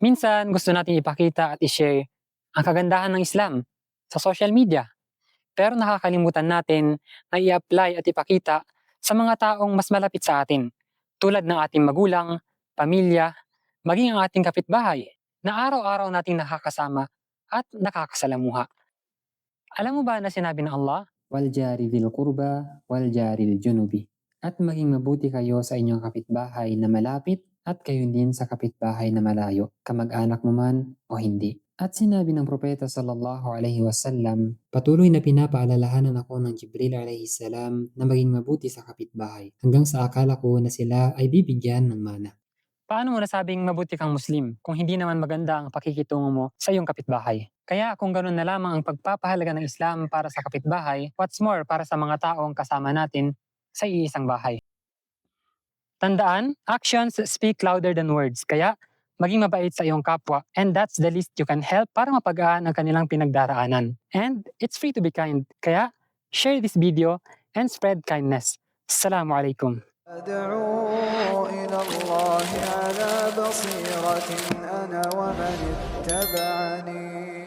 Minsan gusto nating ipakita at i-share ang kagandahan ng Islam sa social media. Pero nakakalimutan natin na i-apply at ipakita sa mga taong mas malapit sa atin, tulad ng ating magulang, pamilya, maging ang ating kapitbahay na araw-araw nating nakakasama at nakakasalamuha. Alam mo ba na sinabi ng Allah, wal jari dil qurba wal jari dil junubi. At maging mabuti kayo sa inyong kapitbahay na malapit at kayo din sa kapitbahay na malayo, kamag-anak mo man o hindi. At sinabi ng Propeta sallallahu alaihi wasallam, patuloy na pinapaalalahanan ako ng Jibril alaihi salam na maging mabuti sa kapitbahay hanggang sa akala ko na sila ay bibigyan ng mana. Paano mo nasabing mabuti kang Muslim kung hindi naman maganda ang pakikitungo mo sa iyong kapitbahay? Kaya kung ganun na lamang ang pagpapahalaga ng Islam para sa kapitbahay, what's more para sa mga taong kasama natin sa iisang bahay? Tandaan, actions speak louder than words. Kaya maging mabait sa iyong kapwa, and that's the least you can help para mapagaan ang kanilang pinagdaraanan. And it's free to be kind. Kaya share this video and spread kindness. Assalamualaikum. أدعو إلى الله على بصيرة أنا ومن اتبعني